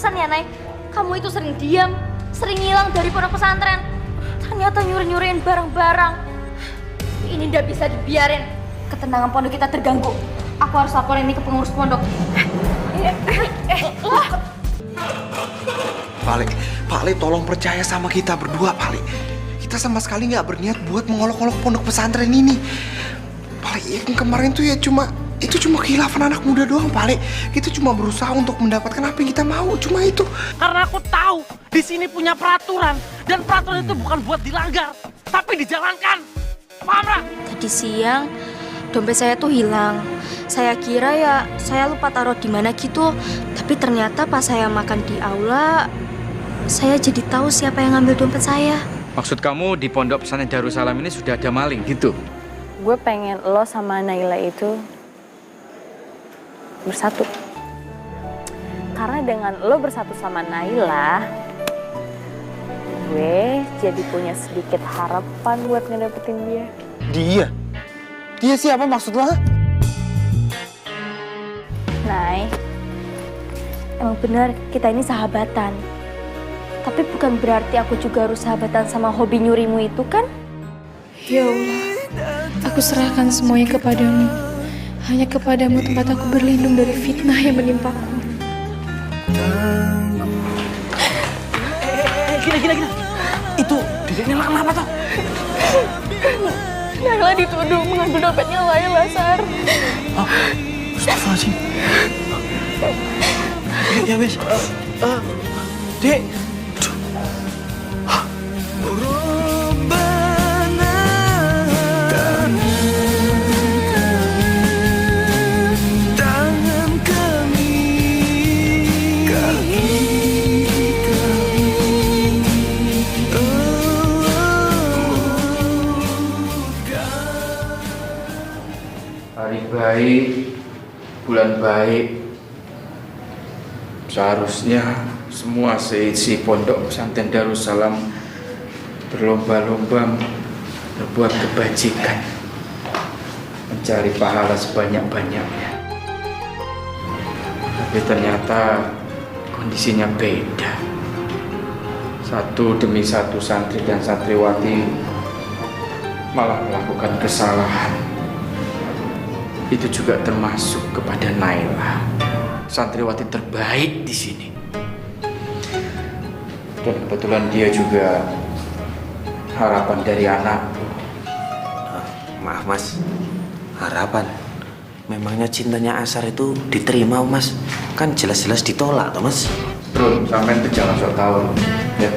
pantesan ya, Nay. Kamu itu sering diam, sering hilang dari pondok pesantren. Ternyata nyuri-nyuriin barang-barang. Ini ndak bisa dibiarin. Ketenangan pondok kita terganggu. Aku harus laporin ini ke pengurus pondok. Pak Le, tolong percaya sama kita berdua, Pak Le. Kita sama sekali nggak berniat buat mengolok-olok pondok pesantren ini. Pak Le, yang kemarin tuh ya cuma khilafan anak muda doang, Pak Le. Kita cuma berusaha untuk mendapatkan apa yang kita mau, cuma itu. Karena aku tahu di sini punya peraturan dan peraturan itu bukan buat dilanggar, tapi dijalankan. Paham nggak? Tadi siang dompet saya tuh hilang. Saya kira ya saya lupa taruh di mana gitu. Tapi ternyata pas saya makan di aula, saya jadi tahu siapa yang ngambil dompet saya. Maksud kamu di pondok pesantren Darussalam ini sudah ada maling gitu? Gue pengen lo sama Naila itu bersatu. Karena dengan lo bersatu sama Naila, gue jadi punya sedikit harapan buat ngedapetin dia. Dia? Dia siapa maksud lo? Nay, emang benar kita ini sahabatan. Tapi bukan berarti aku juga harus sahabatan sama hobi nyurimu itu kan? Ya Allah, aku serahkan semuanya kepadamu. Hanya kepadamu tempat aku berlindung dari fitnah yang menimpaku. Gila. Itu Naila kenapa toh? Naila dituduh mengambil dompetnya Laila, Sar. Astagfirullahaladzim. Ya wes. Dek. Hari baik, bulan baik. Seharusnya semua seisi pondok pesantren Darussalam berlomba-lomba berbuat kebajikan, mencari pahala sebanyak-banyaknya. Tapi ternyata kondisinya beda. Satu demi satu santri dan santriwati malah melakukan kesalahan. Itu juga termasuk kepada Naila, santriwati terbaik di sini. Dan kebetulan dia juga harapan dari anakku. Maaf Mas, harapan? Memangnya cintanya Asar itu diterima Mas? Kan jelas-jelas ditolak toh Mas? Bro, sampai itu jangan sok tahu ya.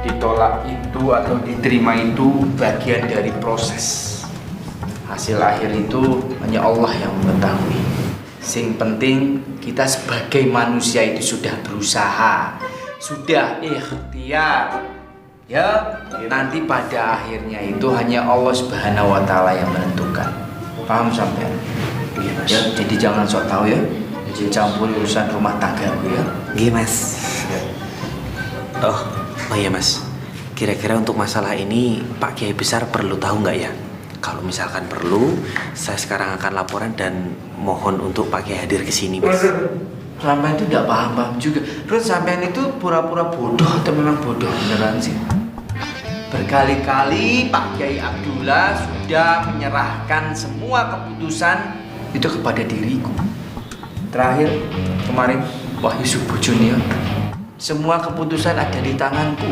Ditolak itu atau diterima itu bagian dari proses. Hasil akhir itu hanya Allah yang mengetahui. Sing penting kita sebagai manusia itu sudah berusaha, sudah ikhtiar. Ya, nanti pada akhirnya itu hanya Allah Subhanahu wa taala yang menentukan. Paham sampean? Iya Mas. Ya, jadi jangan sok tahu ya. Jadi campur urusan rumah tanggaku ya. Iya Mas. Oh iya Mas. Kira-kira untuk masalah ini Pak Kiai Besar perlu tahu nggak ya? Kalau misalkan perlu, saya sekarang akan laporan dan mohon untuk Pak Kiai hadir ke sini, Mas. Sampean itu tidak paham juga. Terus sampean itu pura-pura bodoh atau memang bodoh beneran sih? Berkali-kali Pak Kiai Abdullah sudah menyerahkan semua keputusan itu kepada diriku. Terakhir kemarin Wahyu Subuh Junior, semua keputusan ada di tanganku.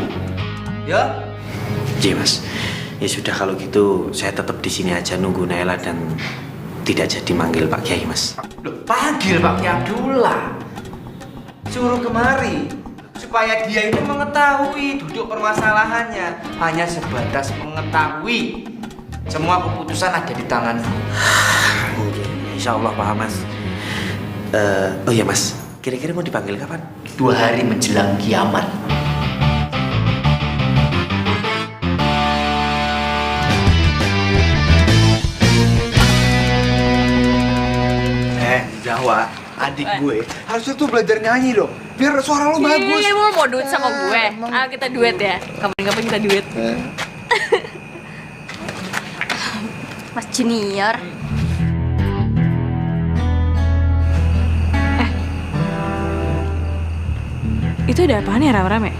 Ya? Iya Mas. Ya sudah kalau gitu saya tetap di sini aja nunggu Naila dan tidak jadi manggil Pak Kiai Mas. Loh, panggil Pak Kiai Abdullah. Suruh kemari supaya dia itu mengetahui duduk permasalahannya, hanya sebatas mengetahui. Semua keputusan ada di tanganku. Insya Allah paham Mas. Oh iya Mas, kira-kira mau dipanggil kapan? 2 hari menjelang kiamat. Jawa, adik gue harusnya tuh belajar nyanyi dong, biar suara lo bagus. Iya, mau duet sama gue. Ayo kita duet ya. Kapan-kapan kita duet. Mas Junior. Itu ada apaan ya rame-rame?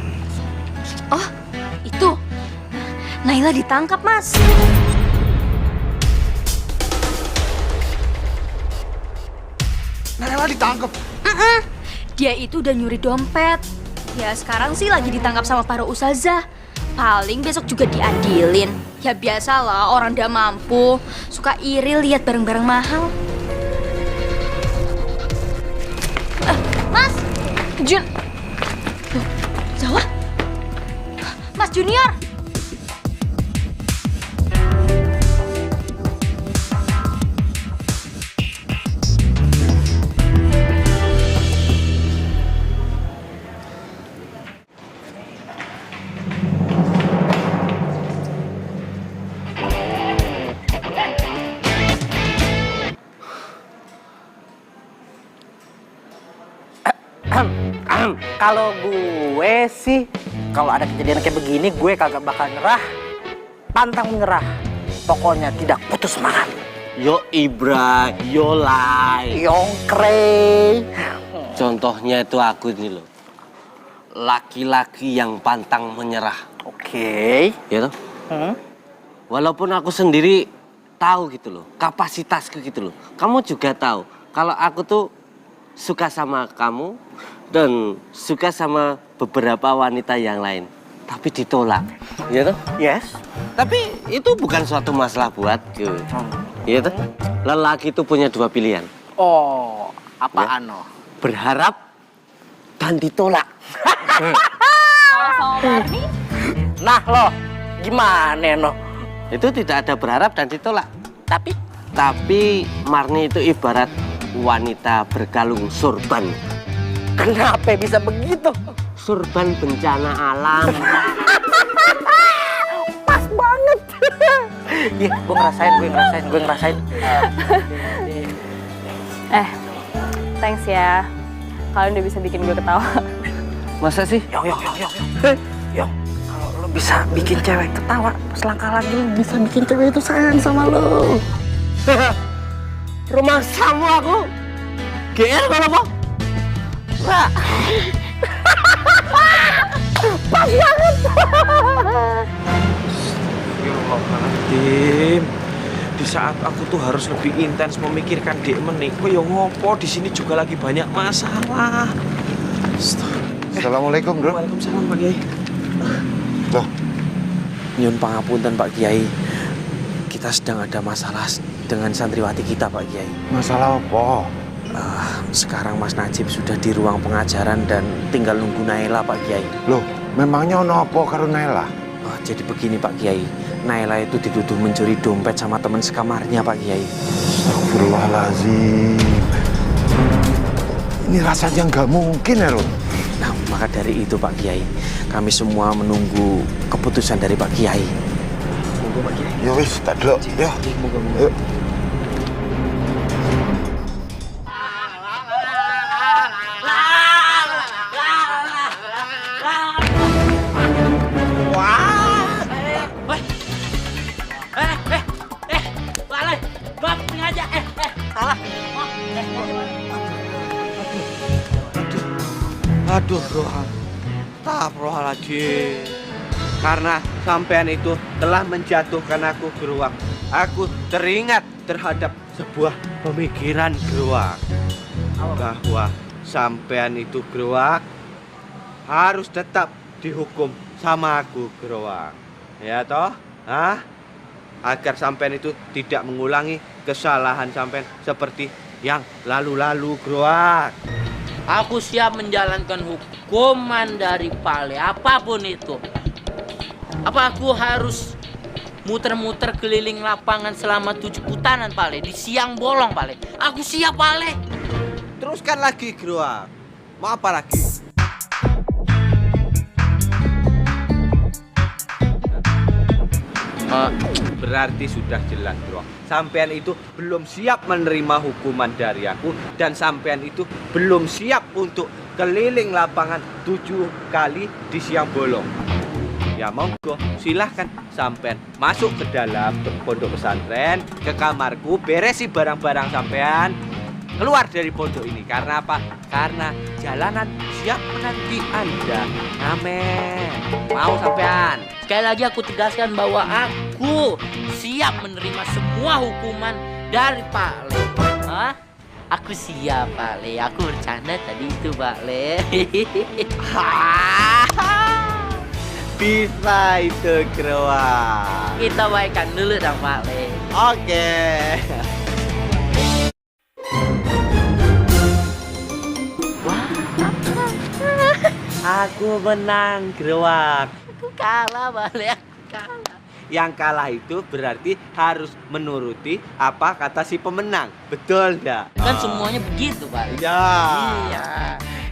Oh, itu. Naila ditangkap, Mas. Naila ditangkap. Dia itu udah nyuri dompet. Ya sekarang sih lagi ditangkap sama para ustazah. Paling besok juga diadilin. Ya biasalah orang udah mampu. Suka iri lihat barang-barang mahal. Mas! Jun! Loh, Zawa? Mas Junior! Kalau gue sih, kalau ada kejadian kayak begini, gue kagak bakal nyerah. Pantang menyerah. Pokoknya tidak putus semangat. Yo Ibra, yo Lai. Yongkre. Contohnya itu aku ini loh. Laki-laki yang pantang menyerah. Oke. Ya toh? Walaupun aku sendiri tahu gitu loh, kapasitasku gitu loh. Kamu juga tahu kalau aku tuh suka sama kamu dan suka sama beberapa wanita yang lain, tapi ditolak, ya toh? Yes. Tapi itu bukan suatu masalah buatku, ya toh? Lelaki itu punya dua pilihan, Oh, apaan no? berharap dan ditolak. Kalau sama Marni, Nah lo, gimana no? Itu tidak ada berharap dan ditolak. Tapi Marni itu ibarat wanita berkalung sorban. kenapa bisa begitu? Sorban bencana alam. Pas banget. Iya, gue ngerasain. thanks ya. Kalian udah bisa bikin gue ketawa. Masa sih? Yong, kalau lo bisa bikin cewek ketawa, selangkah lagi lo bisa bikin cewek itu sayang sama lo. Rumah samu aku. GR kalau apa? Pas banget. Astagfirullahaladzim. Di saat aku tuh harus lebih intens memikirkan dek menik, kok yo ngopo di sini juga lagi banyak masalah. Assalamualaikum, Bro. Waalaikumsalam Pak Kiai. Loh, Nyun pangapunten Pak Kiai. Kita sedang ada masalah dengan santriwati kita Pak Kiai. masalah apa? Sekarang Mas Najib sudah di ruang pengajaran dan tinggal nunggu Naila Pak Kiai. Loh, memangnya ono apa karo Naila? Jadi begini Pak Kiai, Naila itu dituduh mencuri dompet sama teman sekamarnya Pak Kiai. Astagfirullahaladzim. Ini rasanya nggak mungkin ya, Ron. Nah, maka dari itu Pak Kiai, kami semua menunggu keputusan dari Pak Kiai. Monggo Pak Kiai. Ya wis, tak delok. Ya. Yuk. Lalai, bab sengaja. Salah. Aduh, Astagfirullahaladzim. Karena sampean itu telah menjatuhkan aku, Geruang. Aku teringat terhadap sebuah pemikiran, Geruang. Bahwa sampean itu, Geruang, harus tetap dihukum sama aku, Geruang. Ya toh? Hah? Agar sampean itu tidak mengulangi kesalahan sampean seperti yang lalu-lalu, Geruang. Aku siap menjalankan hukuman dari Pale, apapun itu. Apa aku harus muter-muter keliling lapangan selama 7 putaran, Pale? Di siang bolong, Pale. Aku siap, Pale. Teruskan lagi, Geruang. Mau apa lagi? Berarti sudah jelas, Bro. Sampean itu belum siap menerima hukuman dari aku, dan sampean itu belum siap untuk keliling lapangan 7 kali di siang bolong. Ya monggo, silahkan sampean masuk ke dalam pondok pesantren, ke kamarku, beresi barang-barang sampean. keluar dari pondok ini. Karena apa? Karena jalanan siap menanti Anda. Amin. Mau sampean? Sekali lagi aku tegaskan bahwa aku siap menerima semua hukuman dari Pak Le. Hah? Aku siap, Pak Le. Aku bercanda tadi itu, Pak Le. Bisa itu Gerowak. Kita baikkan dulu dong, Pak Le. Oke. Aku menang Gerowak. Aku kalah, Pak Le. Aku kalah. Yang kalah itu berarti harus menuruti apa kata si pemenang. Betul enggak? Kan semuanya begitu, Pak Le. Ya. Iya.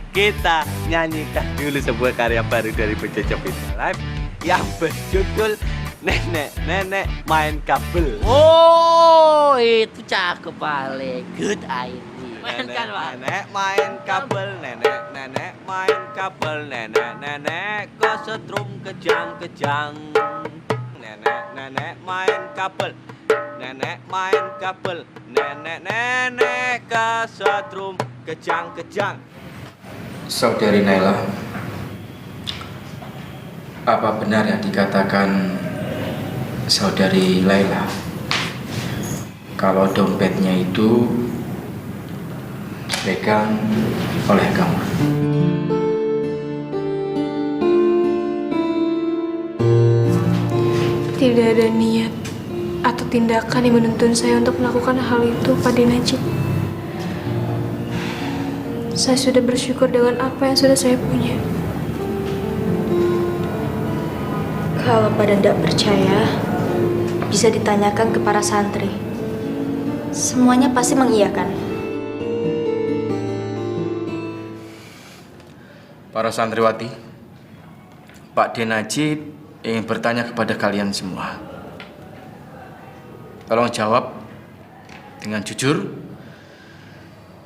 Kita nyanyikan dulu sebuah karya baru dari Penjajah Film Live yang berjudul Nenek Main Kabel. Oh, itu cakep, Pak Le. Good idea. Mainkan, Pak. Nenek main kabel, nenek main kabel, nenek kesetrum kejang-kejang. Nenek main kabel, nenek main kabel, nenek kesetrum kejang-kejang. Saudari Naila, apa benar yang dikatakan saudari Laila kalau dompetnya itu pegang oleh kamu? Tidak ada niat atau tindakan yang menuntun saya untuk melakukan hal itu, Pak Najib. Saya sudah bersyukur dengan apa yang sudah saya punya. Kalau pada tidak percaya, bisa ditanyakan ke para santri. Semuanya pasti mengiyakan. Para santriwati, Pak D. Najib ingin bertanya kepada kalian semua. Tolong jawab dengan jujur.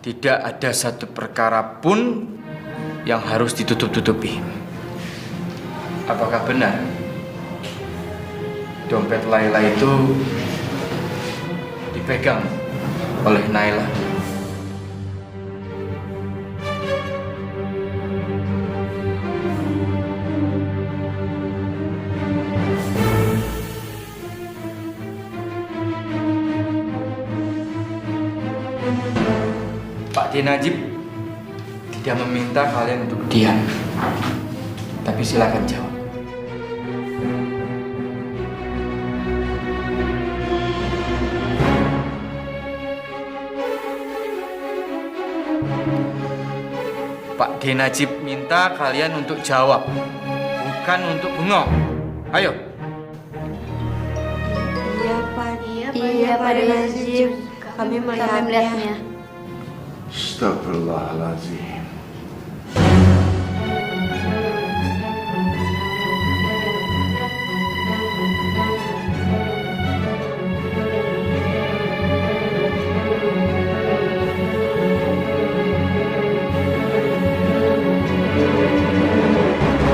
Tidak ada satu perkara pun yang harus ditutup-tutupi. Apakah benar dompet Laila itu dipegang oleh Naila? Pak D. Najib tidak meminta kalian untuk diam, tapi silakan jawab. Pak D. Najib minta kalian untuk jawab, bukan untuk bengong. Ayo. Iya, Pak Najib. Kami melihatnya. Astagfirullahaladzim.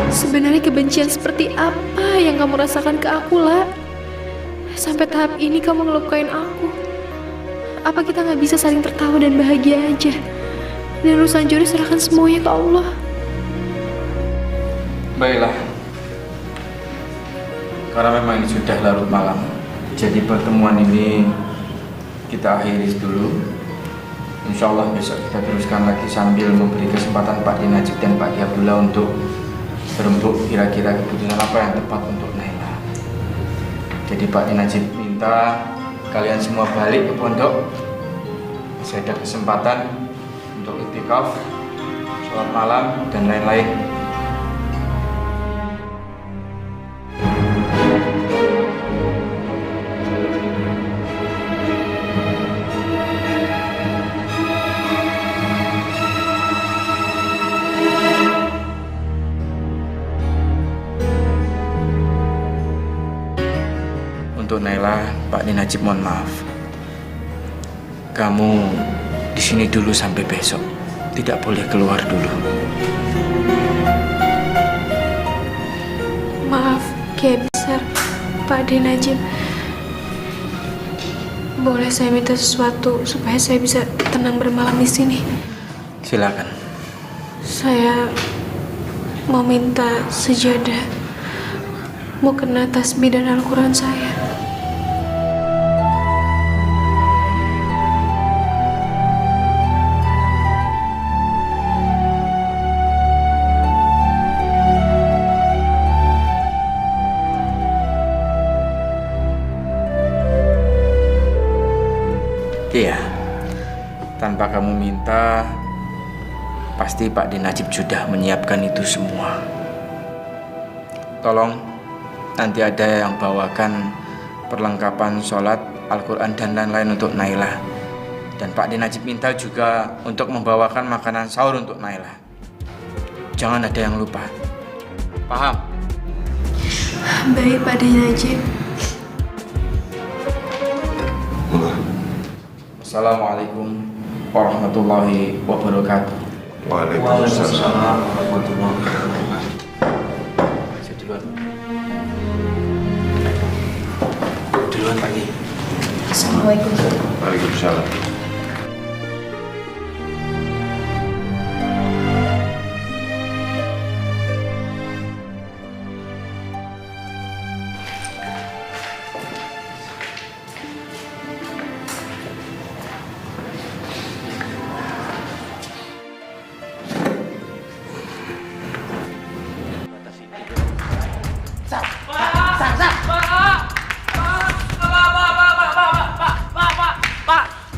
Sebenarnya kebencian seperti apa yang kamu rasakan ke aku, La? Sampai tahap ini kamu ngelukain aku. Apa kita nggak bisa saling tertawa dan bahagia aja? Dan urusan jodoh serahkan semuanya ke Allah. Baiklah. Karena memang ini sudah larut malam, jadi pertemuan ini kita akhiri dulu. Insya Allah besok kita teruskan lagi sambil memberi kesempatan Pak D. Najib dan Pak D. Abdullah untuk berembuk kira-kira keputusan apa yang tepat untuk Naila. Jadi Pak D. Najib minta kalian semua balik ke pondok. Masih ada kesempatan untuk iktikaf, sholat malam, dan lain-lain. Untuk Naila, Pak D. Najib mohon maaf. Kamu di sini dulu sampai besok. Tidak boleh keluar dulu. Maaf, Kiai Besar, Pak D. Najib. boleh saya minta sesuatu supaya saya bisa tenang bermalam di sini? Silakan. Saya mau minta sejadah, mau kena tasbih dan Al-Quran saya. Iya, tanpa kamu minta, pasti Pak D. Najib sudah menyiapkan itu semua. Tolong, nanti ada yang bawakan perlengkapan sholat, Al-Quran, dan lain-lain untuk Naila. Dan Pak D. Najib minta juga untuk membawakan makanan sahur untuk Naila. Jangan ada yang lupa. Paham? Baik, Pak D. Najib. Assalamualaikum warahmatullahi wabarakatuh. Waalaikumsalam warahmatullahi wabarakatuh. Saya duluan. Duluan Pak Ki. Assalamualaikum. Waalaikumsalam.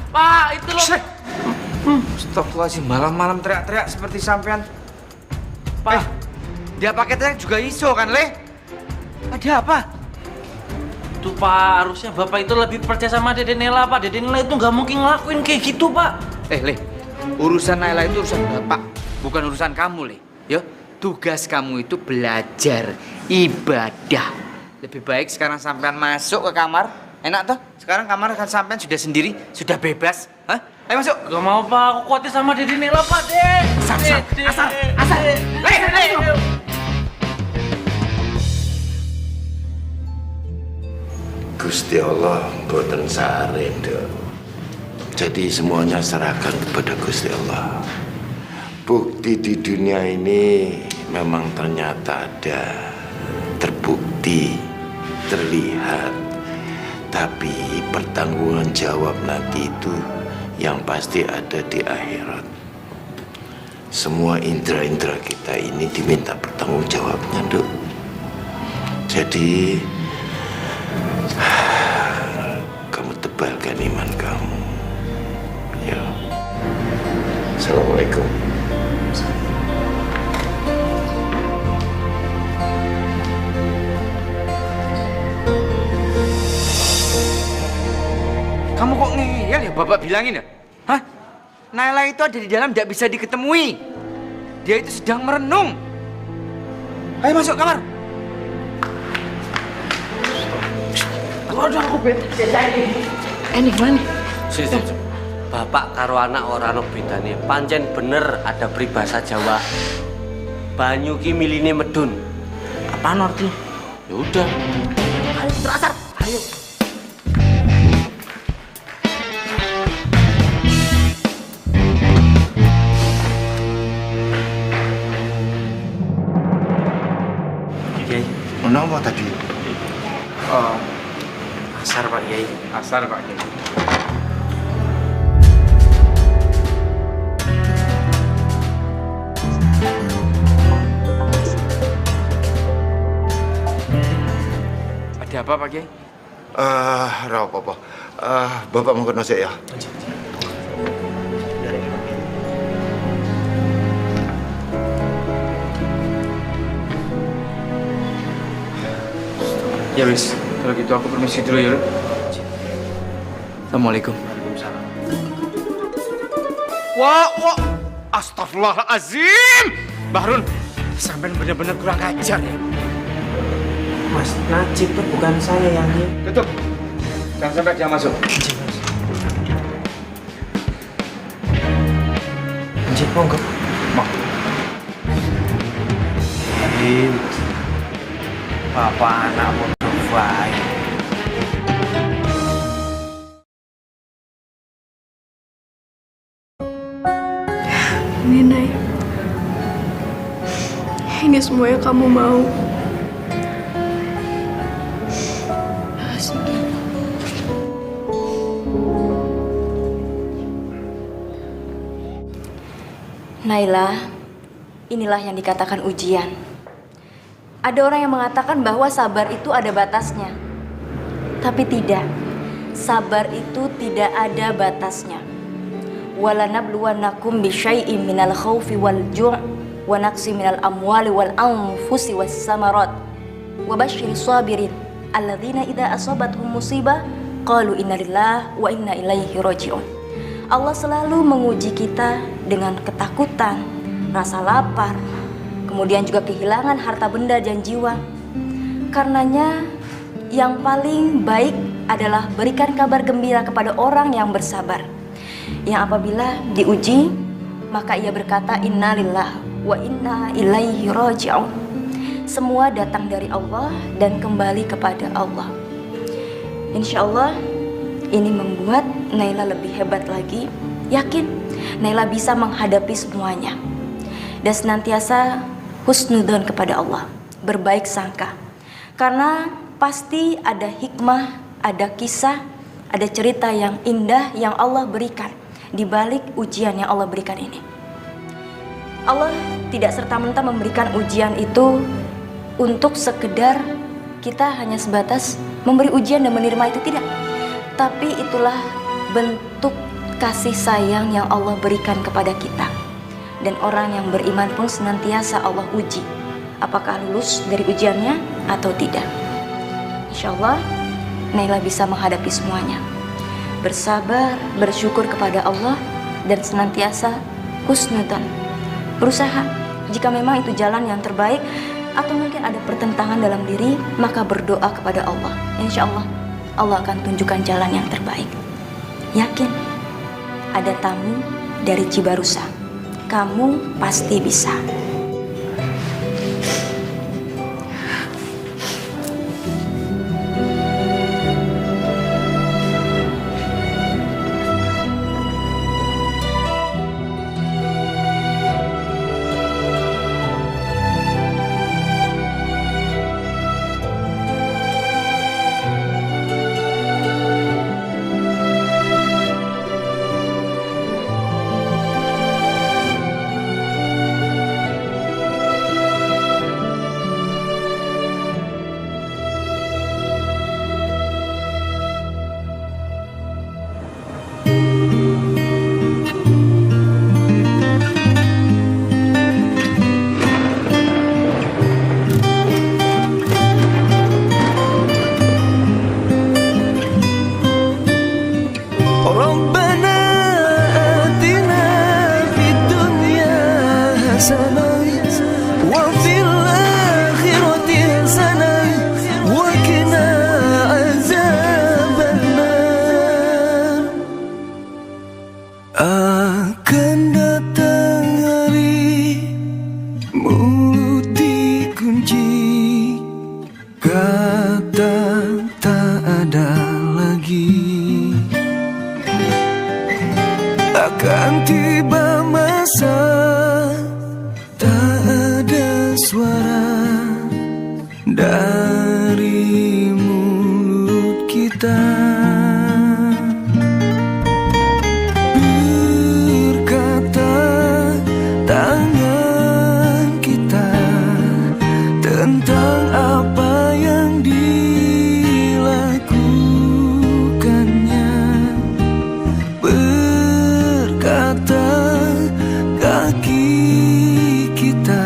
Pak, itu loh. Astagfirullahaladzim, malam-malam teriak-teriak seperti sampean. Pak, dia pakai teriak juga iso kan, Le? Ada apa? Tuh Pak, harusnya Bapak itu lebih percaya sama Dede Nela, Pak. Dede Nela itu nggak mungkin ngelakuin kayak gitu, Pak. Le, urusan Naila itu urusan Bapak, bukan urusan kamu, Le. Yo, tugas kamu itu belajar ibadah. Lebih baik sekarang sampean masuk ke kamar. Enak toh? Sekarang kamar kan sampean sudah sendiri, sudah bebas. Hah? Ayo masuk. Gak mau, Pak. Aku khawatir sama Dede Nela, Pak. Asal. Le. Gusti Allah boten sare, Dok. Jadi semuanya serahkan kepada Gusti Allah. Bukti di dunia ini memang ternyata ada, terbukti, terlihat. Tapi pertanggungan jawab nanti itu yang pasti ada di akhirat. Semua indera-indera kita ini diminta pertanggung jawabnya, Dok. Jadi kamu tebalkan iman kamu. Ya. Assalamualaikum. Kamu kok ngeyel ya? Bapak bilangin ya? Hah? Naila itu ada di dalam, tidak bisa diketemui. Dia itu sedang merenung. Ayo masuk kamar. Waduh, aku bete. Ini gimana nih? Bapak karo anak ora ono bedane. Pancen bener ada peribahasa Jawa. Banyu ki miline medun. Apaan artinya? Ya udah. Ayo, terasar. Ayo. Kiai, Kenapa tadi? asar Pak Kiai. Asar Pak Kiai. Ada apa Pak Kiai? Ora apa-apa. Bapak mau kena ya? Ya wis, kalau gitu aku permisi dulu ya. Assalamualaikum. Wah, astagfirullahaladzim. Bahrun, sampean benar-benar kurang ajar ya. Mas Najib tuh bukan saya yang ini. Tutup. Jangan sampai dia masuk. Najib monggo. Mau. Bapak anak bodoh baik. Ini semua yang kamu mau. Naila, inilah yang dikatakan ujian. Ada orang yang mengatakan bahwa sabar itu ada batasnya. Tapi tidak. Sabar itu tidak ada batasnya. Walanabluwannakum bisyai'im minal khaufi wal ju' wa naqsi minal amwali wal anfusi was samarat. Wa basyiris sabirin alladzina idza asabathum musibah qalu inna lillahi wa inna ilaihi raji'un. Allah selalu menguji kita dengan ketakutan, rasa lapar, kemudian juga kehilangan harta benda dan jiwa. Karenanya yang paling baik adalah berikan kabar gembira kepada orang yang bersabar, yang apabila diuji maka ia berkata innalillahi wa inna ilaihi raji'un. Semua datang dari Allah dan kembali kepada Allah. Insya Allah ini membuat Naila lebih hebat lagi. Yakin Naila bisa menghadapi semuanya dan senantiasa husnudzon kepada Allah, berbaik sangka. Karena pasti ada hikmah, ada kisah, ada cerita yang indah yang Allah berikan di balik ujian yang Allah berikan ini. Allah tidak serta-merta memberikan ujian itu untuk sekedar kita hanya sebatas memberi ujian dan menerima itu, tidak. Tapi itulah bentuk kasih sayang yang Allah berikan kepada kita. Dan orang yang beriman pun senantiasa Allah uji, apakah lulus dari ujiannya atau tidak. Insya Allah Naila bisa menghadapi semuanya. Bersabar, bersyukur kepada Allah, dan senantiasa husnudzon. Berusaha, jika memang itu jalan yang terbaik atau mungkin ada pertentangan dalam diri, maka berdoa kepada Allah. Insya Allah Allah akan tunjukkan jalan yang terbaik. Yakin, ada tamu dari Cibarusa. Kamu pasti bisa. Akan tiba masa tak ada suara dari mulut kita, berkata tangan kita tentang apa yang dilakukannya, berkata kaki kita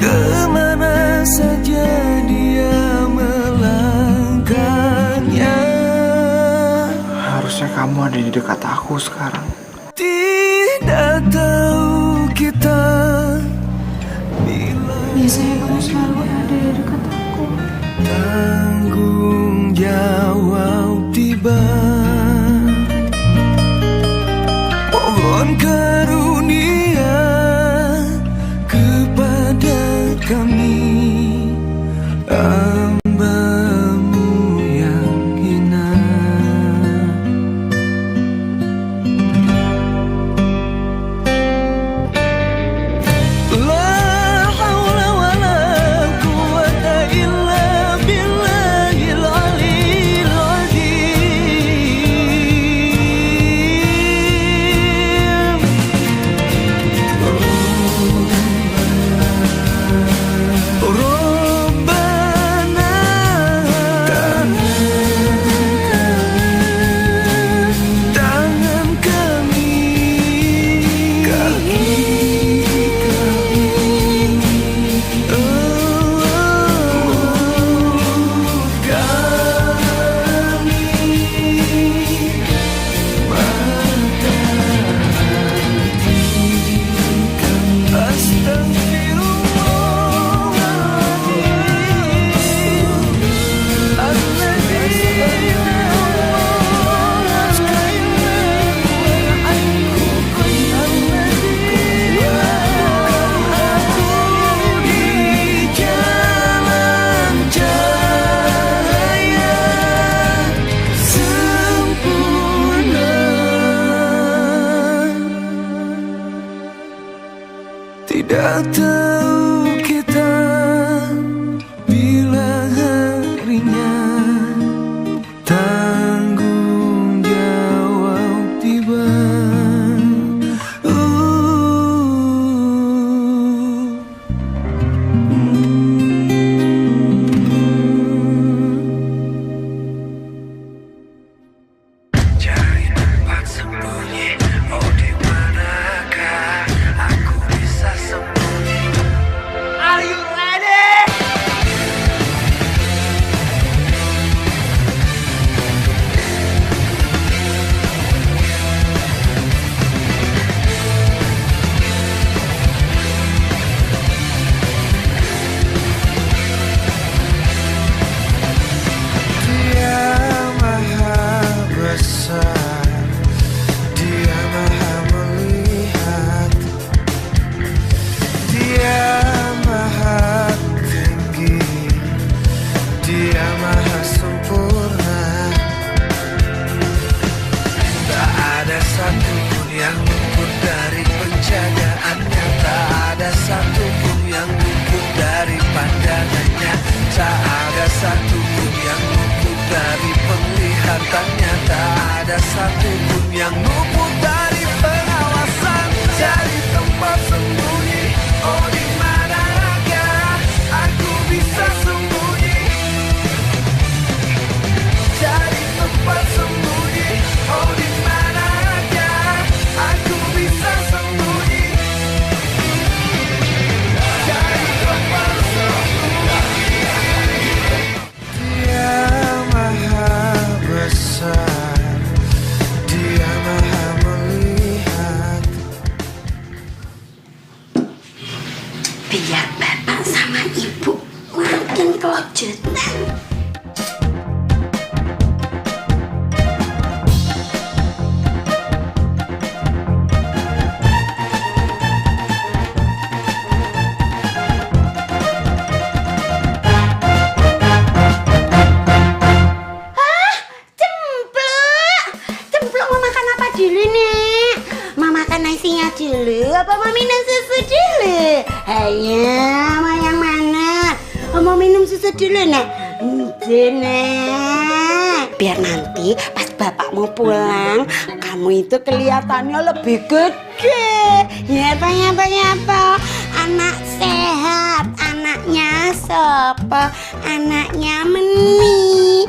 kemana saja dia melangkahnya. Harusnya kamu ada di dekat aku sekarang. Tidak tahu kita Biasanya kamu selalu ada di dekat aku. tanggung jawab tiba. Mohon karunia kepada kami, hamba-Mu yang hina. tak tahu kita bila harinya tanggung jawab tiba. Cari tempat sembunyi, oh di manakah aku bisa sembunyi? Are you ready? Dia maha besar, dia maha melihat, dia maha tinggi, dia maha sempurna. Tak ada satupun yang luput dari penjagaannya, tak ada satupun yang luput dari pandangannya, tak ada satupun yang luput dari penglihatannya, tak ada satupun yang luput dari pengawasan. Cari tempat sembunyi, oh di manakah aku bisa sembunyi? Cari tempat sembunyi, oh di manakah aku bisa sembunyi? Cari tempat sembunyi. Dia maha besar, dia maha melihat. Biar bapak sama ibu makin kelanjutan. Cempluk mau makan apa dulu nih? Mau makan nasinya dulu apa mau minum susu dulu? Ayo, mau yang mana? Mau minum susu dulu nek? Nek. Biar nanti pas bapak mau pulang, kamu itu kelihatannya lebih gede. Nyapa. Anak sehat, anaknya sopo, anaknya Meni.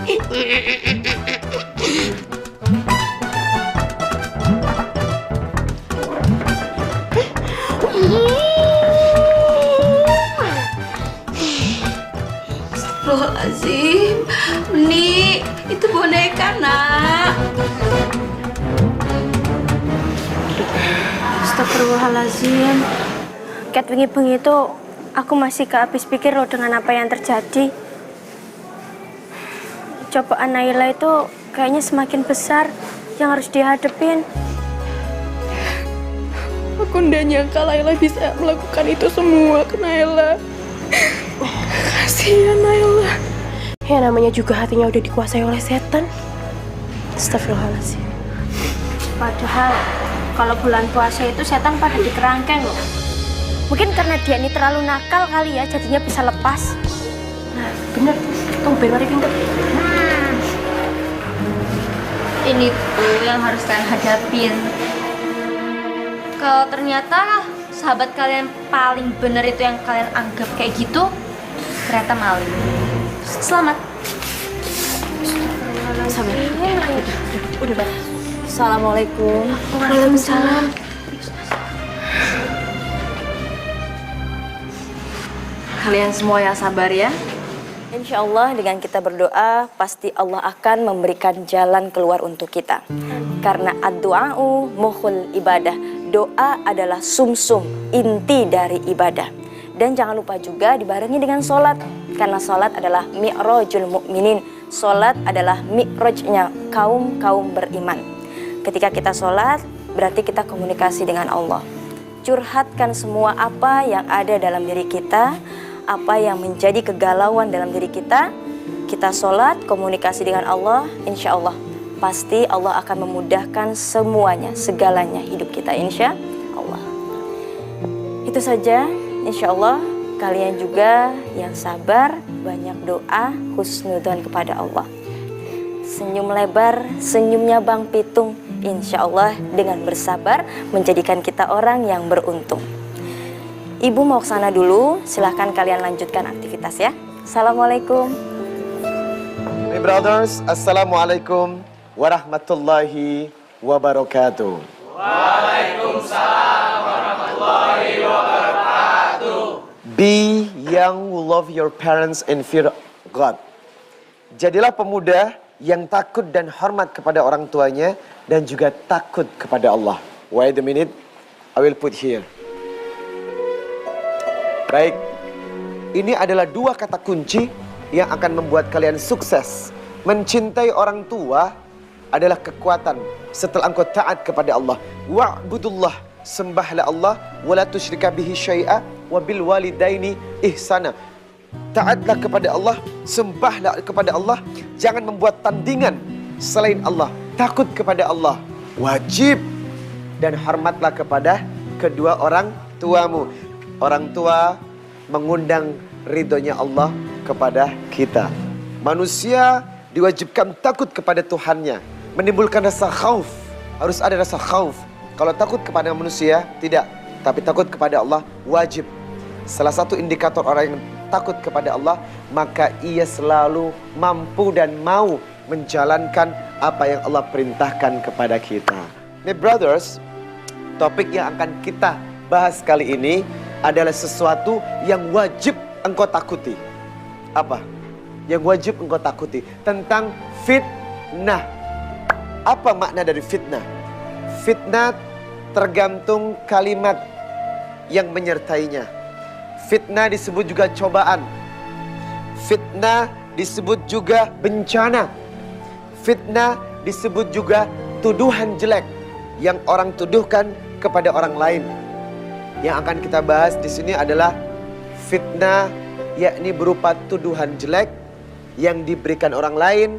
Astagfirullahaladzim, Meni, itu boneka nak. Astagfirullahaladzim. Kat wingi bengi itu aku masih gak habis pikir loh dengan apa yang terjadi. Cobaan Naila itu kayaknya semakin besar yang harus dihadapin. Aku nggak nyangka Naila bisa melakukan itu semua ke Naila. Kasihan Naila. Ya namanya juga hatinya udah dikuasai oleh setan. Astagfirullahaladzim. Padahal kalau bulan puasa itu setan pada dikerangkeng loh. Mungkin karena dia ini terlalu nakal kali ya, jadinya bisa lepas. Nah, bener. Tumben mari pinter. Ini tuh yang harus kalian hadapin. Kalau ternyata sahabat kalian paling bener itu yang kalian anggap kayak gitu, ternyata maling. Selamat. Sabar. Udah, Bang. Assalamualaikum. Waalaikumsalam. Kalian semua yang sabar ya. Insya Allah dengan kita berdoa pasti Allah akan memberikan jalan keluar untuk kita. Karena ad-du'a'u mukhul ibadah. Doa adalah sumsum, inti dari ibadah. Dan jangan lupa juga dibarengi dengan sholat. Karena sholat adalah mi'rajul mu'minin. Sholat adalah mi'rajnya kaum beriman. Ketika kita sholat berarti kita komunikasi dengan Allah. Curhatkan semua apa yang ada dalam diri kita, apa yang menjadi kegalauan dalam diri kita. Kita sholat, komunikasi dengan Allah, insya Allah pasti Allah akan memudahkan semuanya, segalanya hidup kita, insya Allah. Itu saja insya Allah kalian juga yang sabar, banyak doa, husnudzon kepada Allah. Senyum lebar, senyumnya Bang Pitung, insya Allah dengan bersabar menjadikan kita orang yang beruntung. Ibu mau ke sana dulu, silahkan kalian lanjutkan aktivitas ya. Assalamualaikum. My brothers, Assalamualaikum warahmatullahi wabarakatuh. Waalaikumsalam warahmatullahi wabarakatuh. Be young who love your parents and fear God. Jadilah pemuda yang takut dan hormat kepada orang tuanya dan juga takut kepada Allah. Wait a minute, I will put here. Baik, ini adalah dua kata kunci yang akan membuat kalian sukses. Mencintai orang tua adalah kekuatan setelah engkau taat kepada Allah. Wa'budullah, sembahlah Allah, wala tusyrika bihi syai'a, wa bil walidaini ihsana. Taatlah kepada Allah, sembahlah kepada Allah, jangan membuat tandingan selain Allah. Takut kepada Allah, wajib, dan hormatlah kepada kedua orang tuamu. Orang tua mengundang ridhonya Allah kepada kita. Manusia diwajibkan takut kepada Tuhannya, menimbulkan rasa khauf. Harus ada rasa khauf. Kalau takut kepada manusia, tidak. Tapi takut kepada Allah, wajib. Salah satu indikator orang yang takut kepada Allah, maka ia selalu mampu dan mau menjalankan apa yang Allah perintahkan kepada kita. My brothers, topik yang akan kita bahas kali ini adalah sesuatu yang wajib engkau takuti. Apa? Yang wajib engkau takuti tentang fitnah. Apa makna dari fitnah? Fitnah tergantung kalimat yang menyertainya. Fitnah disebut juga cobaan. Fitnah disebut juga bencana. Fitnah disebut juga tuduhan jelek yang orang tuduhkan kepada orang lain. Yang akan kita bahas di sini adalah fitnah, yakni berupa tuduhan jelek yang diberikan orang lain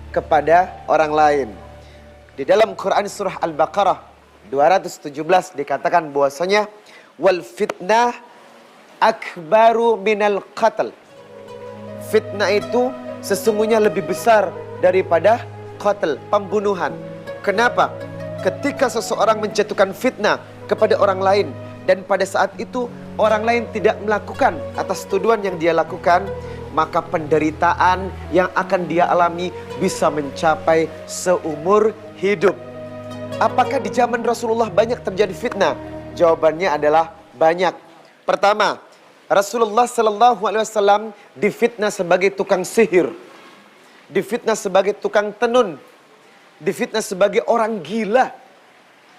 kepada orang lain. Di dalam Quran surah Al-Baqarah 217 dikatakan bahwasanya wal fitnah akbaru minal qatl. Fitnah itu sesungguhnya lebih besar daripada qatl, pembunuhan. Kenapa? Ketika seseorang menjatuhkan fitnah kepada orang lain dan pada saat itu orang lain tidak melakukan atas tuduhan yang dia lakukan, maka penderitaan yang akan dia alami bisa mencapai seumur hidup. Apakah di zaman Rasulullah banyak terjadi fitnah? Jawabannya adalah banyak. Pertama, Rasulullah SAW difitnah sebagai tukang sihir, difitnah sebagai tukang tenun, difitnah sebagai orang gila,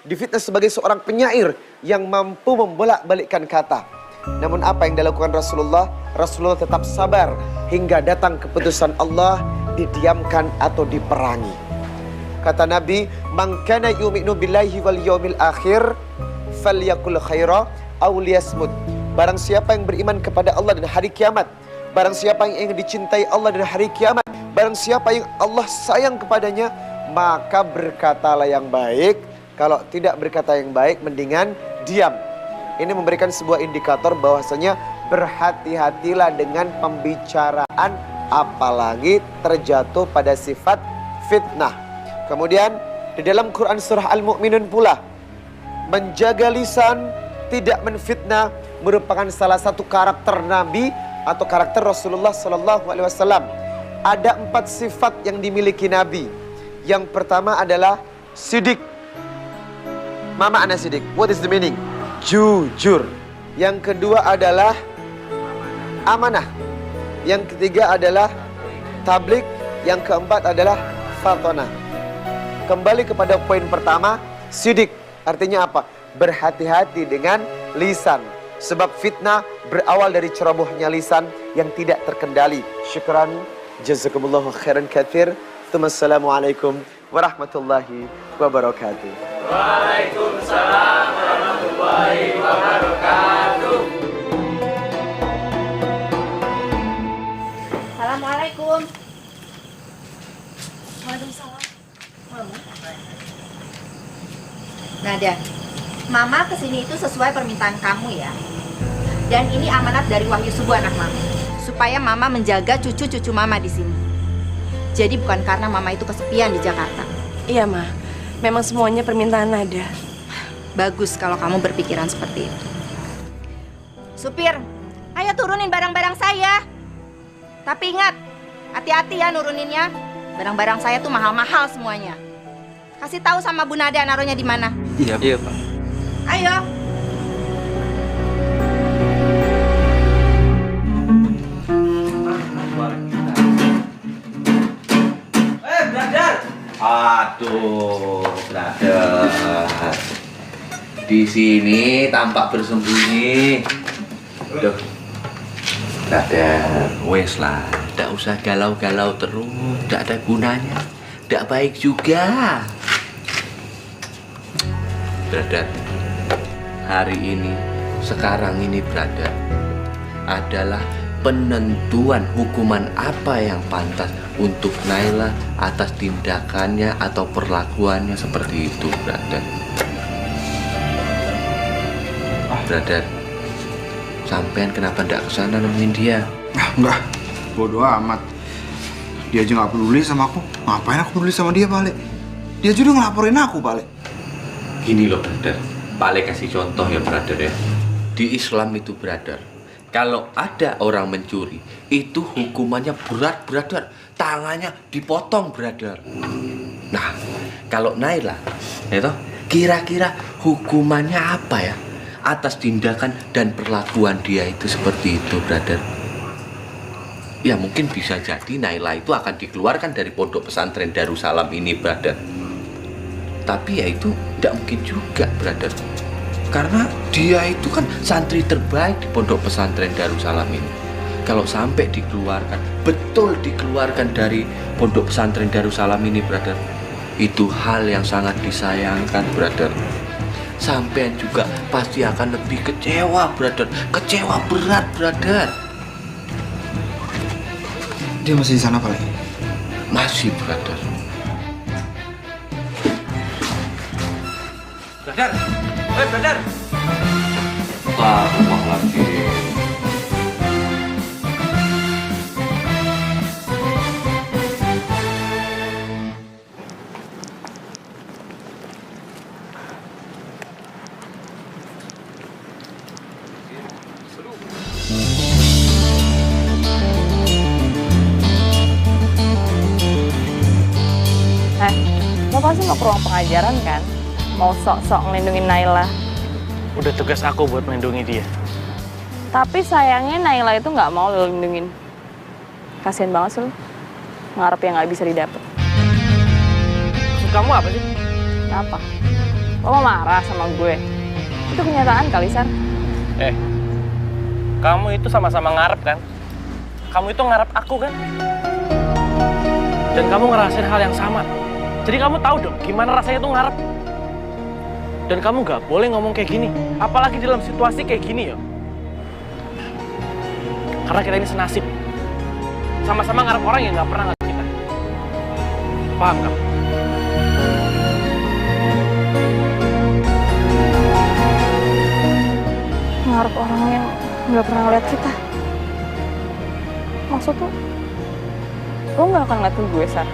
difitnah sebagai seorang penyair yang mampu membolak-balikkan kata. Namun apa yang dilakukan Rasulullah? Rasulullah tetap sabar hingga datang keputusan Allah, didiamkan atau diperangi. Kata Nabi, "Man kana yu'minu billahi wal yawmil akhir falyakul khaira aw liyasmut." Barang siapa yang beriman kepada Allah dan hari kiamat, barang siapa yang ingin dicintai Allah dan hari kiamat, barang siapa yang Allah sayang kepadanya, maka berkatalah yang baik. Kalau tidak berkata yang baik, mendingan diam. Ini memberikan sebuah indikator bahwasanya berhati-hatilah dengan pembicaraan, apalagi terjatuh pada sifat fitnah. Kemudian di dalam Quran surah Al-Mu'minun pula, menjaga lisan, tidak menfitnah merupakan salah satu karakter Nabi atau karakter Rasulullah SAW. Ada 4 sifat yang dimiliki Nabi. Yang pertama adalah sidik. Mama ana sidik. What is the meaning? Jujur. Yang kedua adalah amanah. Yang ketiga adalah tablik. Yang keempat adalah fatonah. Kembali kepada poin pertama, sidik. Artinya apa? Berhati-hati dengan lisan. Sebab fitnah berawal dari cerobohnya lisan yang tidak terkendali. Syukran. Jazakumullahu khairan katsir. Assalamualaikum warahmatullahi wabarakatuh. Waalaikumsalam warahmatullahi wabarakatuh. Assalamualaikum. Waalaikumsalam. Mama. Nadia, Mama kesini itu sesuai permintaan kamu ya. Dan ini amanat dari Wahyu Subuh anak mama. Supaya mama menjaga cucu-cucu mama di sini. Jadi bukan karena mama itu kesepian di Jakarta. Iya, Ma. Memang semuanya permintaan Nada. Bagus kalau kamu berpikiran seperti itu. Supir, ayo turunin barang-barang saya. Tapi ingat, hati-hati ya nuruninnya. Barang-barang saya tuh mahal-mahal semuanya. Kasih tahu sama Bu Nada naruhnya di mana. Iya, Pak. Ayo. Brother. Aduh, brother. Di sini tampak bersembunyi. Duh. Brother, wes lah. Tidak usah galau-galau terus. Tidak ada gunanya. Tidak baik juga. Brother, hari ini, sekarang ini, brother, adalah penentuan hukuman apa yang pantas untuk Naila atas tindakannya atau perlakuannya seperti itu, brother. Brother, sampean kenapa ndak kesana nemuin dia? Enggak, bodoh amat. Dia aja nggak peduli sama aku. Ngapain aku peduli sama dia, Pak Le? Dia juga ngelaporin aku, Pak Le. Gini loh, brother. Pak Le kasih contoh ya, brother ya. Di Islam itu, brother, kalau ada orang mencuri, itu hukumannya berat, brother. Tangannya dipotong, brother. Nah, kalau Naila, itu kira-kira hukumannya apa ya? Atas tindakan dan perlakuan dia itu seperti itu, brother. Ya mungkin bisa jadi Naila itu akan dikeluarkan dari pondok pesantren Darussalam ini, brother. Tapi ya itu tidak mungkin juga, brother. Karena dia itu kan santri terbaik di pondok pesantren Darussalam ini. Kalau sampai dikeluarkan, betul dikeluarkan dari pondok pesantren Darussalam ini, brother, itu hal yang sangat disayangkan, brother. Sampean juga pasti akan lebih kecewa, brother. Kecewa berat, brother. Dia masih di sana, Pak Le? Masih, brother. Brother, brother. Wah lagi. Lo pasti mau ke ruang pengajaran kan? Mau sok-sok ngelindungin Naila. Udah tugas aku buat melindungi dia. Tapi sayangnya Naila itu nggak mau lo lindungin. Kasian banget sih lo. Ngarep yang nggak bisa didapat. Maksud kamu apa sih? Apa? Lo mau marah sama gue? Itu kenyataan kali, Sar. Kamu itu sama-sama ngarep kan? Kamu itu ngarep aku kan? Dan kamu ngerasain hal yang sama. Jadi kamu tahu dong gimana rasanya tuh ngarep. Dan kamu nggak boleh ngomong kayak gini. Apalagi dalam situasi kayak gini ya. Karena kita ini senasib. Sama-sama ngarep orang yang nggak pernah ngarep kita. Paham kamu? Ngarep orang yang nggak pernah ngeliat kita. Maksud tuh, lo nggak akan ngeliat ke gue, Sar.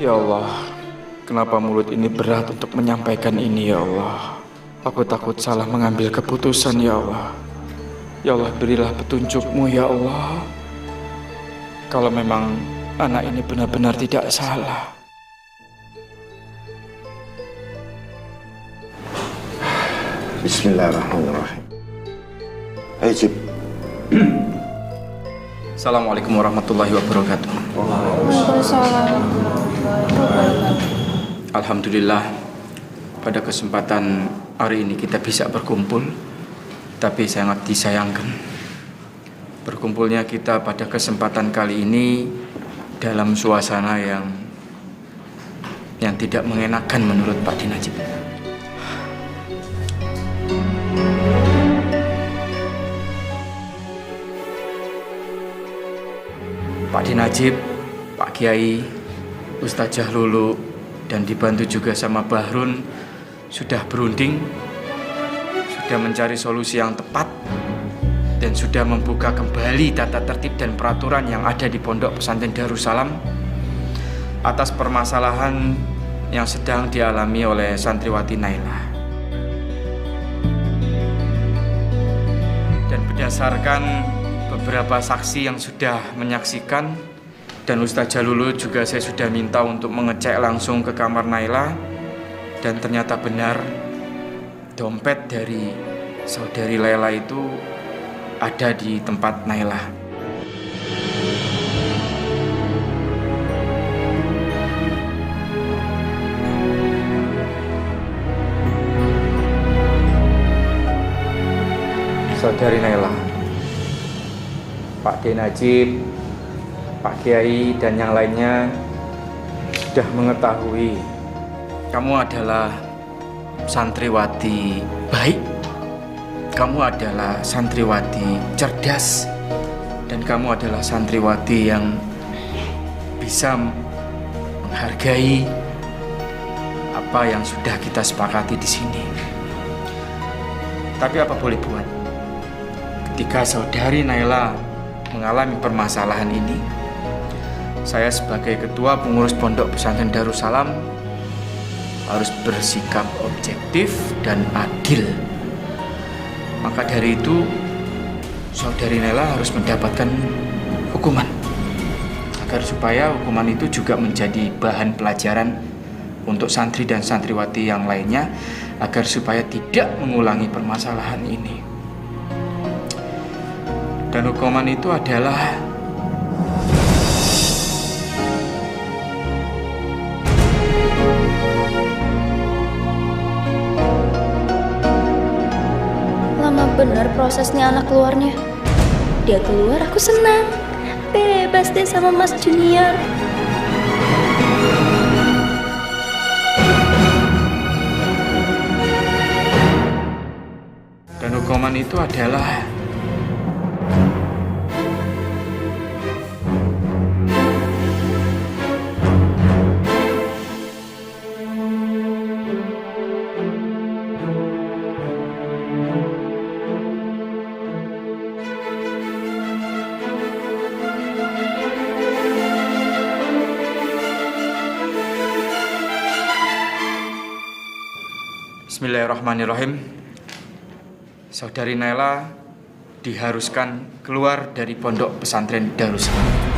Ya Allah, kenapa mulut ini berat untuk menyampaikan ini ya Allah. Aku takut salah mengambil keputusan ya Allah. Ya Allah, berilah petunjuk-Mu ya Allah. Kalau memang anak ini benar-benar tidak salah. Bismillahirrahmanirrahim. Hai Cip. Assalamualaikum warahmatullahi wabarakatuh. Alhamdulillah, pada kesempatan hari ini kita bisa berkumpul. Tapi sangat disayangkan, berkumpulnya kita pada kesempatan kali ini dalam suasana yang yang tidak mengenakan menurut Pak D. Najib. Pak D. Najib, Pak Kiai, Ustazah Lulu, dan dibantu juga sama Bahrun sudah berunding, sudah mencari solusi yang tepat, dan sudah membuka kembali tata tertib dan peraturan yang ada di Pondok Pesantren Darussalam atas permasalahan yang sedang dialami oleh santriwati Naila. Dan berdasarkan beberapa saksi yang sudah menyaksikan, dan Ustazah Lulu juga saya sudah minta untuk mengecek langsung ke kamar Naila, dan ternyata benar dompet dari saudari Laila itu ada di tempat Naila. Saudari Naila, Pak D. Najib, Pak Kiai, dan yang lainnya sudah mengetahui kamu adalah santriwati baik, kamu adalah santriwati cerdas, dan kamu adalah santriwati yang bisa menghargai apa yang sudah kita sepakati di sini. Tapi apa boleh buat, ketika saudari Naila mengalami permasalahan ini, saya sebagai ketua pengurus Pondok Pesantren Darussalam harus bersikap objektif dan adil. Maka dari itu, saudari Naila harus mendapatkan hukuman, agar supaya hukuman itu juga menjadi bahan pelajaran untuk santri dan santriwati yang lainnya, agar supaya tidak mengulangi permasalahan ini. Dan hukuman itu adalah lama bener prosesnya anak keluarnya. Dia keluar, aku senang. Bebas deh sama Mas Junior. Dan hukuman itu adalah Bismillahirrahmanirrahim. Saudari Naila diharuskan keluar dari Pondok Pesantren Darussalam.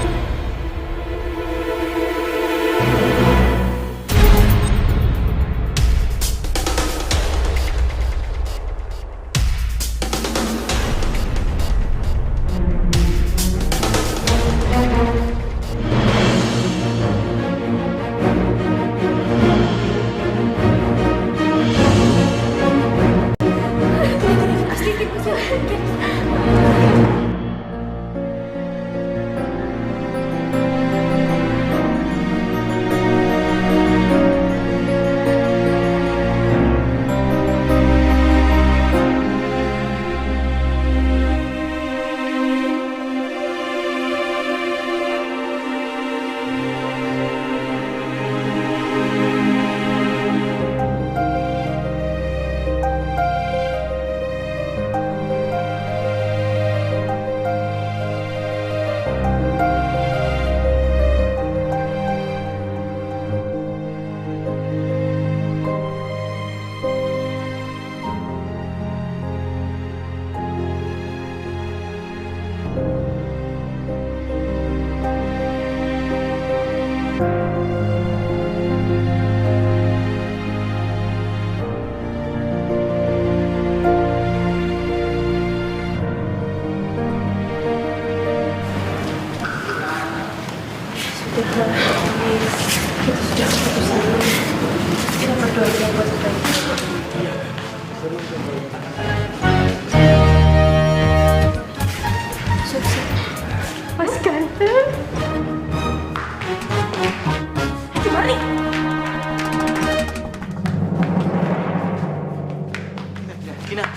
Gina,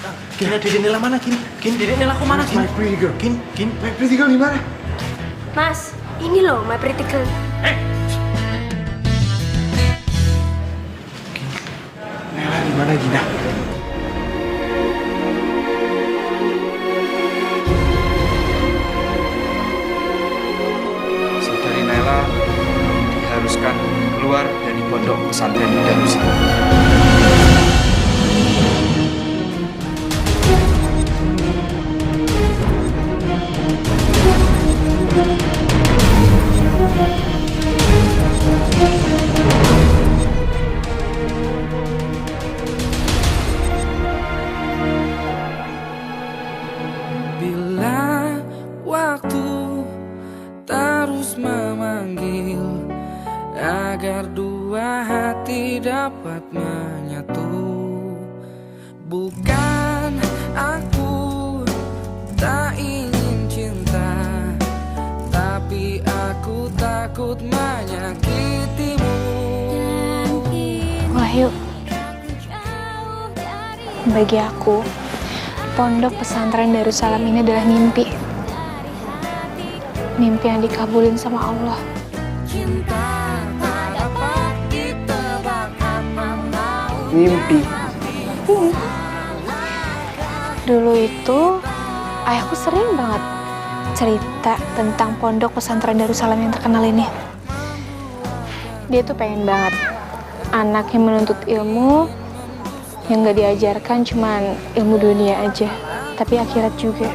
Dede Nela mana, Gin? Dede Nela kok mana, Gin? My pretty girl. Gin. My pretty girl di mana? Mas, ini loh my pretty girl. Nela di mana, Gina? Saudari Naila diharuskan keluar dari pondok pesantren Darussalam. Bila waktu terus memanggil agar dua hati dapat menyatu, bukan aku tak ingin cinta, tapi aku takut menyakitimu. Wahyu, bagi aku, pondok pesantren Darussalam ini adalah mimpi. Mimpi yang dikabulin sama Allah. Mimpi. Dulu itu, ayahku sering banget cerita tentang pondok pesantren Darussalam yang terkenal ini. Dia tuh pengen banget anaknya menuntut ilmu yang gak diajarkan cuman ilmu dunia aja, tapi akhirat juga.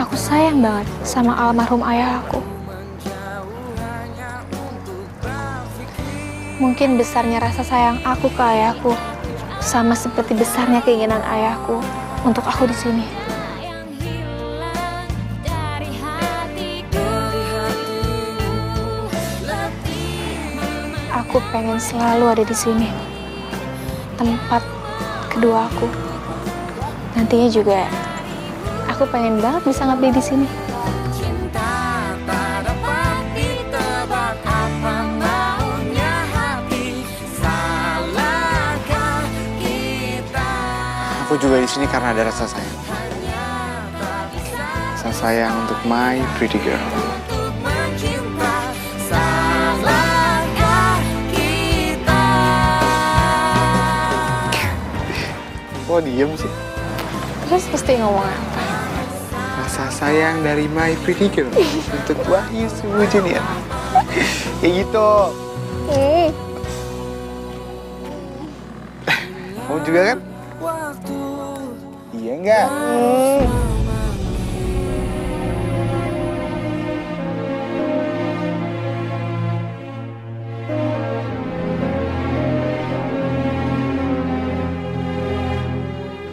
Aku sayang banget sama almarhum ayah aku. Mungkin besarnya rasa sayang aku ke ayahku sama seperti besarnya keinginan ayahku untuk aku di sini. Aku pengen selalu ada di sini, tempat kedua aku. Nantinya juga aku pengen banget bisa ngabdi di sini. Aku juga di sini karena ada rasa sayang. Rasa sayang untuk my pretty girl. Kok diem sih? Terus pasti ngomong apa? Rasa sayang dari my pretty girl untuk Wahyu Subuh Junior. Kayak gitu. Kamu juga kan? Iya enggak?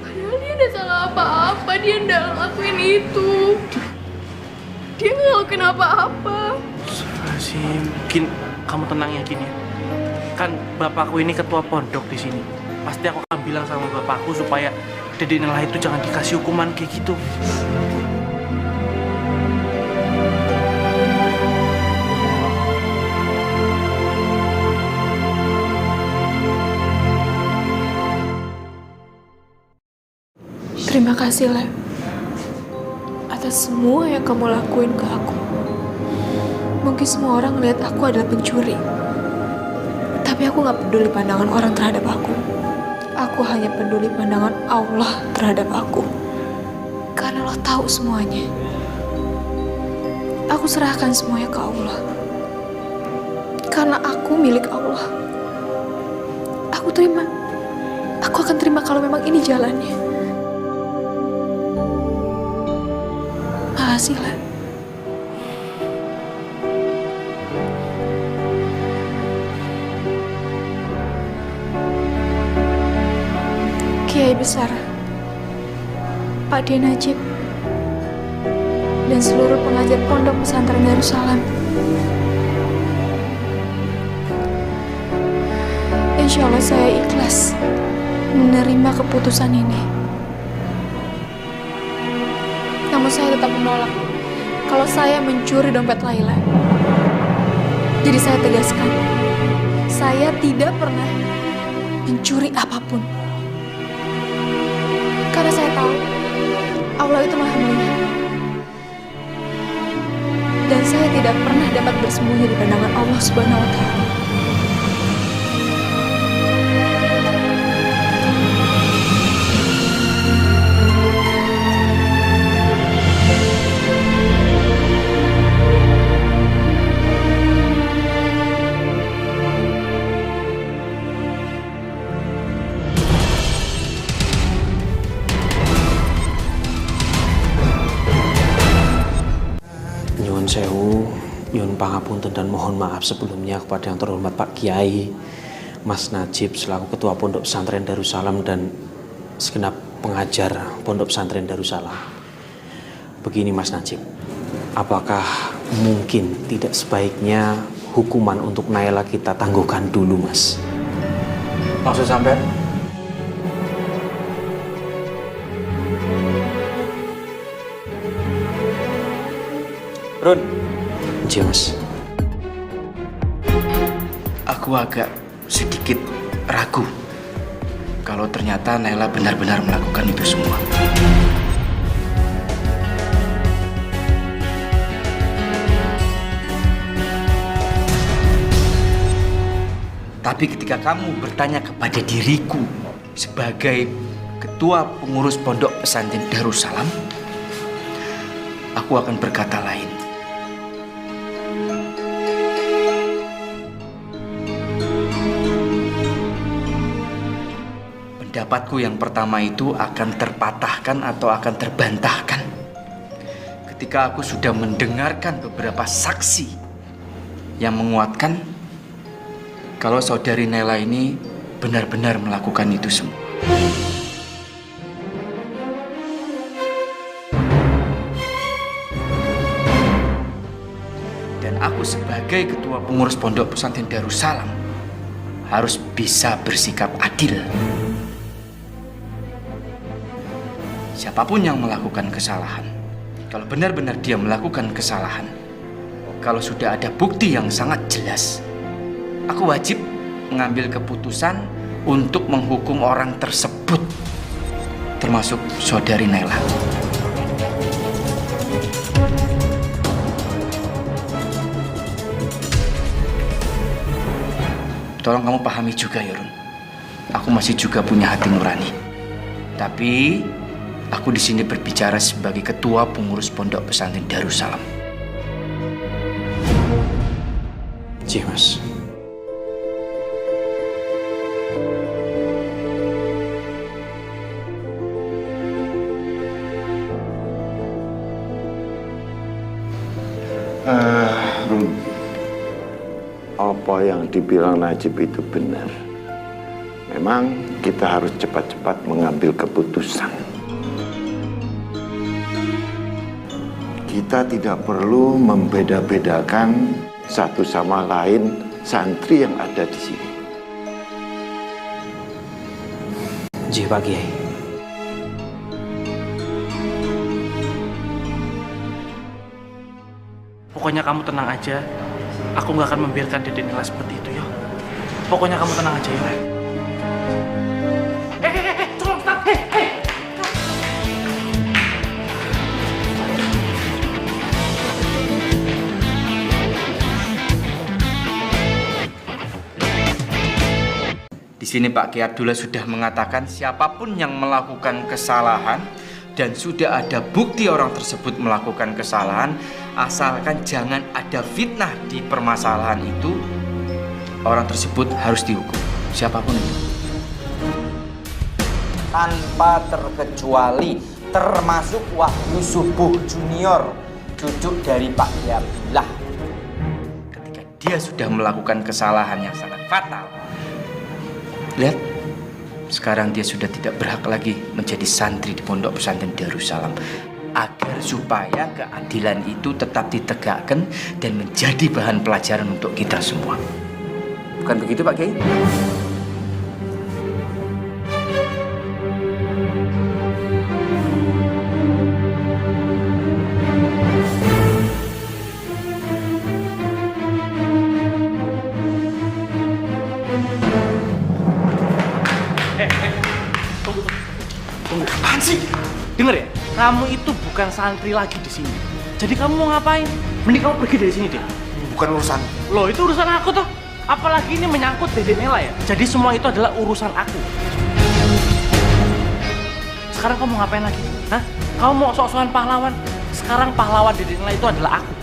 Padahal dia udah salah apa-apa, dia nggak ngelakuin itu. Dia nggak ngelakuin apa-apa. Gin, kamu tenang ya, Gin ya. Kan bapakku ini ketua pondok di sini. Pasti aku akan bilang sama bapakku supaya Dede Nela itu jangan dikasih hukuman kayak gitu. Terima kasih, Le, atas semua yang kamu lakuin ke aku. Mungkin semua orang ngeliat aku adalah pencuri, tapi aku gak peduli pandangan orang terhadap aku. Aku hanya peduli pandangan Allah terhadap aku. Karena Allah tahu semuanya. Aku serahkan semuanya ke Allah. Karena aku milik Allah. Aku terima. Aku akan terima kalau memang ini jalannya. Makasih, lah. Kiai Besar, Pak D. Najib, dan seluruh pengajar pondok pesantren Darussalam. Insya Allah saya ikhlas menerima keputusan ini. Namun saya tetap menolak kalau saya mencuri dompet Laila. Jadi saya tegaskan, saya tidak pernah mencuri apapun. Allah itu maha melihat. Dan saya tidak pernah dapat bersembunyi di pandangan Allah Subhanahu wa Ta'ala. Nyuwun sewu, nyuwun pangapunten dan mohon maaf sebelumnya kepada yang terhormat Pak Kiai, Mas Najib selaku Ketua Pondok Pesantren Darussalam dan segenap pengajar Pondok Pesantren Darussalam. Begini Mas Najib, apakah mungkin tidak sebaiknya hukuman untuk Naila kita tangguhkan dulu, Mas? Maksud sampean? Run. Iya, Mas. Aku agak sedikit ragu kalau ternyata Naila benar-benar melakukan itu semua. Tapi ketika kamu bertanya kepada diriku sebagai ketua pengurus Pondok Pesantren Darussalam, aku akan berkata lain. Pendapatku yang pertama itu akan terpatahkan atau akan terbantahkan ketika aku sudah mendengarkan beberapa saksi yang menguatkan kalau saudari Naila ini benar-benar melakukan itu semua. Dan aku sebagai ketua pengurus Pondok Pesantren Darussalam harus bisa bersikap adil. Siapapun yang melakukan kesalahan, kalau benar-benar dia melakukan kesalahan, kalau sudah ada bukti yang sangat jelas, aku wajib mengambil keputusan untuk menghukum orang tersebut, termasuk saudari Naila. Tolong kamu pahami juga, Yorun. Aku masih juga punya hati nurani. Tapi aku di sini berbicara sebagai ketua pengurus Pondok Pesantren Darussalam. Iya, Mas. Rum, apa yang dibilang Najib itu benar. Memang kita harus cepat-cepat mengambil keputusan. Kita tidak perlu membeda-bedakan satu sama lain santri yang ada di sini. Ji, Pak Kiai. Pokoknya kamu tenang aja. Aku nggak akan membiarkan Dede Naila seperti itu, yo. Pokoknya kamu tenang aja, yo. Tolong, stop. Di sini Pak Kiai Abdullah sudah mengatakan siapapun yang melakukan kesalahan dan sudah ada bukti orang tersebut melakukan kesalahan, asalkan jangan ada fitnah di permasalahan itu, orang tersebut harus dihukum, siapapun itu. Tanpa terkecuali, termasuk Wahyu Subuh Junior, cucu dari Pak Kiai Abdullah. Ketika dia sudah melakukan kesalahan yang sangat fatal, lihat, sekarang dia sudah tidak berhak lagi menjadi santri di Pondok Pesantren Darussalam. Agar supaya keadilan itu tetap ditegakkan dan menjadi bahan pelajaran untuk kita semua. Bukan begitu, Pak Kiai? Apaan sih? Dengar ya, kamu itu bukan santri lagi di sini. Jadi kamu mau ngapain? Mending kamu pergi dari sini deh. Bukan urusan. Loh, itu urusan aku tuh. Apalagi ini menyangkut Dede Nela ya. Jadi semua itu adalah urusan aku. Sekarang kamu mau ngapain lagi? Hah? Kamu mau sok-sokan pahlawan? Sekarang pahlawan Dede Nela itu adalah aku.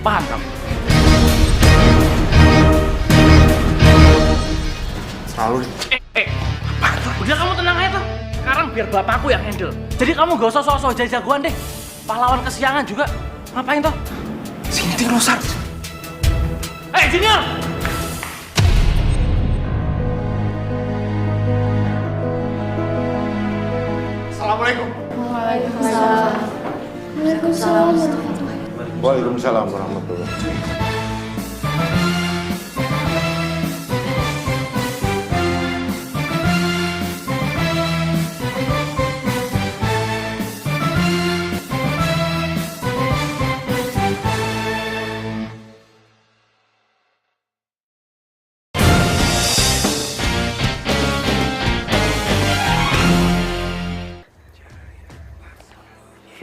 Paham kamu? Selalu. Apaan tuh? Udah kamu tenang aja tuh. Sekarang biar bapakku yang handle. Jadi kamu gak usah sok-sok jagoan deh. Pahlawan kesiangan juga. Ngapain tuh? Sinting lo, Sar. Junior! Assalamualaikum. Waalaikumsalam. Waalaikumsalam warahmatullahi wabarakatuh.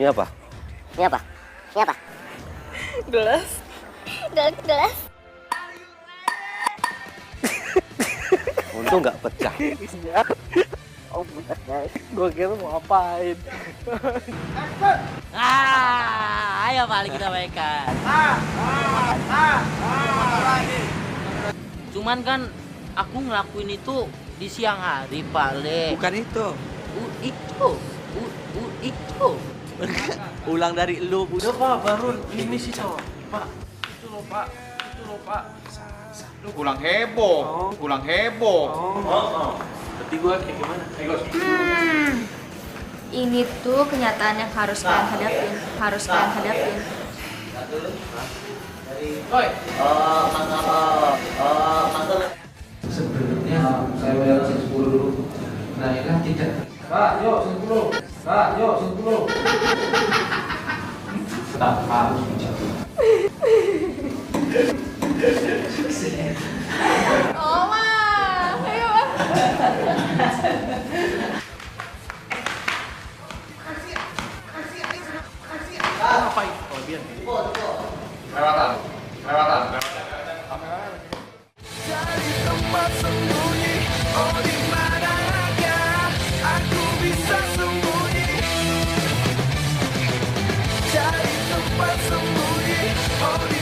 Ini apa? Ini apa? Ini apa? Gelas. Gelas. Untung nggak pecah. Oh bener, gue kira mau ngapain. Ayo Pali kita mainkan. Cuman kan aku ngelakuin itu di siang hari Pali. Bukan itu. Itu. Ulang dari lu. Udah Pak, Barun. Ini sih cowok. Pak, itu loh Pak. Itu loh Pak. Lu pulang heboh. Pulang heboh. Berarti gue kayak gimana? Ayo, Ini tuh kenyataan yang harus kalian hadapin. Sebenarnya saya bayar 10 dulu. Nailah tidak. Pak, yuk 10. Pak, yuk 10. Tak harus menjatuh. Oma, ayo. Ngapain? Kelebihan. Lewatan. Cari tempat sembunyi, oh di manakah aku bisa sembunyi? Cari tempat sembunyi, oh di